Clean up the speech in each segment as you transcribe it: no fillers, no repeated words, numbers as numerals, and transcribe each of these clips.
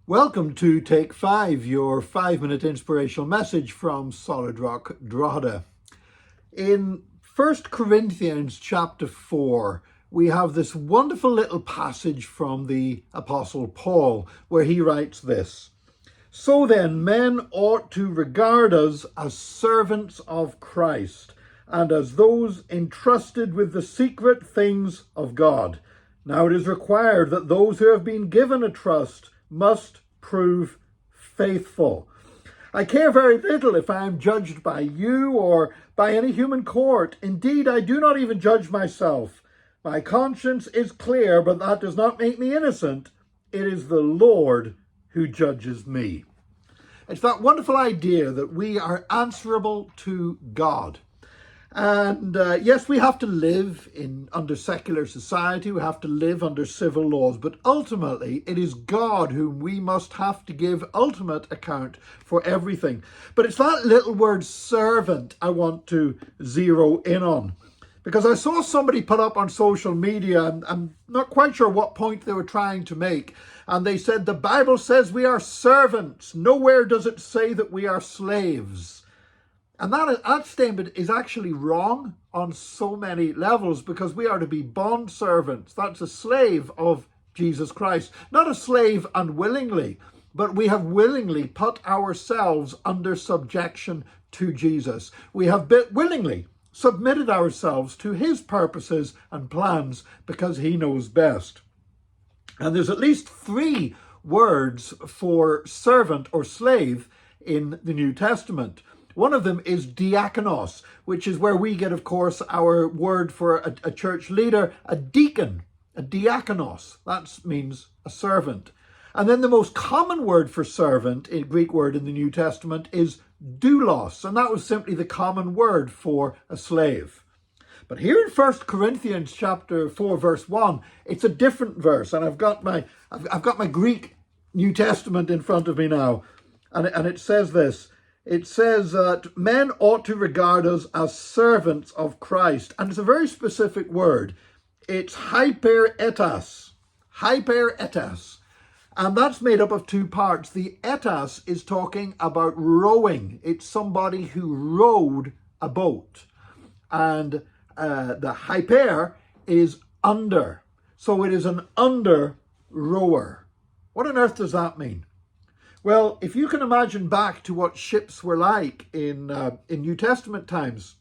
Welcome to Take 5, your 5-minute inspirational message from Solid Rock Drogheda. In 1 Corinthians chapter 4, we have this wonderful little passage from the Apostle Paul where he writes this: "So then, men ought to regard us as servants of Christ and as those entrusted with the secret things of God. Now it is required that those who have been given a trust must prove faithful. I care very little if I am judged by you or by any human court. Indeed, I do not even judge myself. My conscience is clear, but that does not make me innocent. It is the Lord who judges me." It's that wonderful idea that we are answerable to God. And yes, we have to live under secular society, we have to live under civil laws, but ultimately it is God whom we must have to give ultimate account for everything. But it's that little word servant I want to zero in on, because I saw somebody put up on social media, and I'm not quite sure what point they were trying to make, and they said the Bible says we are servants. Nowhere does it say that we are slaves. And that statement is actually wrong on so many levels, because we are to be bond servants. That's a slave of Jesus Christ. Not a slave unwillingly, but we have willingly put ourselves under subjection to Jesus. We have willingly submitted ourselves to his purposes and plans because he knows best. And there's at least 3 words for servant or slave in the New Testament. One of them is diakonos, which is where we get, of course, our word for a church leader, a deacon, a diakonos. That means a servant. And then the most common word for servant, a Greek word in the New Testament, is doulos, and that was simply the common word for a slave. But here in 1 Corinthians chapter 4, verse 1, it's a different verse, and I've got my Greek New Testament in front of me now, and it says this. It says that men ought to regard us as servants of Christ. And it's a very specific word. It's hyperetas. Hyperetas. And that's made up of 2 parts. The etas is talking about rowing. It's somebody who rowed a boat. And the hyper is under. So it is an under rower. What on earth does that mean? Well, if you can imagine back to what ships were like in New Testament times,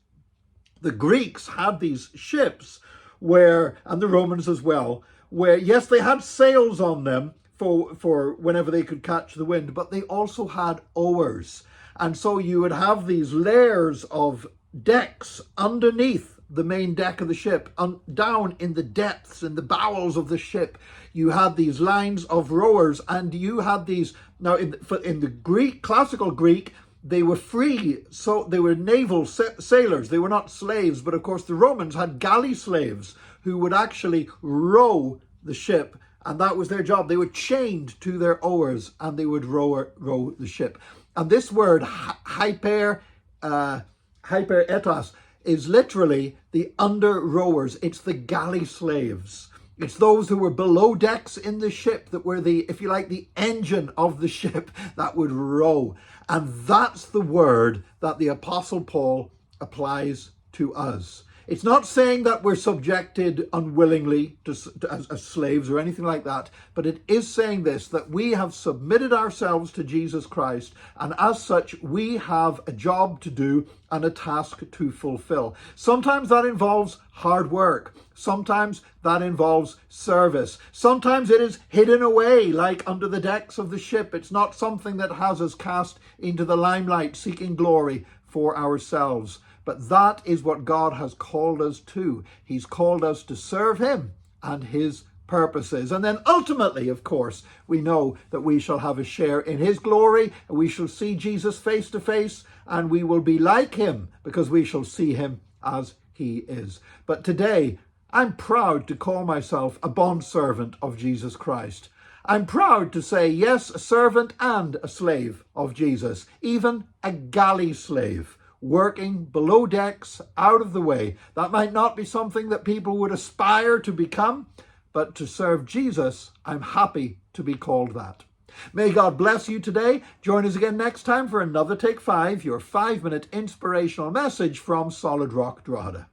the Greeks had these ships and the Romans as well, where, yes, they had sails on them for whenever they could catch the wind, but they also had oars. And so you would have these layers of decks underneath the main deck of the ship, down in the depths, in the bowels of the ship. You had these lines of rowers, and you had these. Now, in the Greek, classical Greek, they were free, so they were naval sailors. They were not slaves, but of course the Romans had galley slaves who would actually row the ship, and that was their job. They were chained to their oars, and they would row the ship. And this word hyperetas is literally the under rowers. It's the galley slaves. It's those who were below decks in the ship that were if you like, the engine of the ship that would row. And that's the word that the Apostle Paul applies to us. It's not saying that we're subjected unwillingly as slaves or anything like that, but it is saying this, that we have submitted ourselves to Jesus Christ, and as such, we have a job to do and a task to fulfill. Sometimes that involves hard work. Sometimes that involves service. Sometimes it is hidden away, like under the decks of the ship. It's not something that has us cast into the limelight, seeking glory for ourselves. But that is what God has called us to. He's called us to serve him and his purposes. And then ultimately, of course, we know that we shall have a share in his glory. We shall see Jesus face to face, and we will be like him because we shall see him as he is. But today, I'm proud to call myself a bondservant of Jesus Christ. I'm proud to say, yes, a servant and a slave of Jesus, even a galley slave, working below decks, out of the way. That might not be something that people would aspire to become, but to serve Jesus, I'm happy to be called that. May God bless you today. Join us again next time for another Take 5, your 5-minute inspirational message from Solid Rock Drogheda.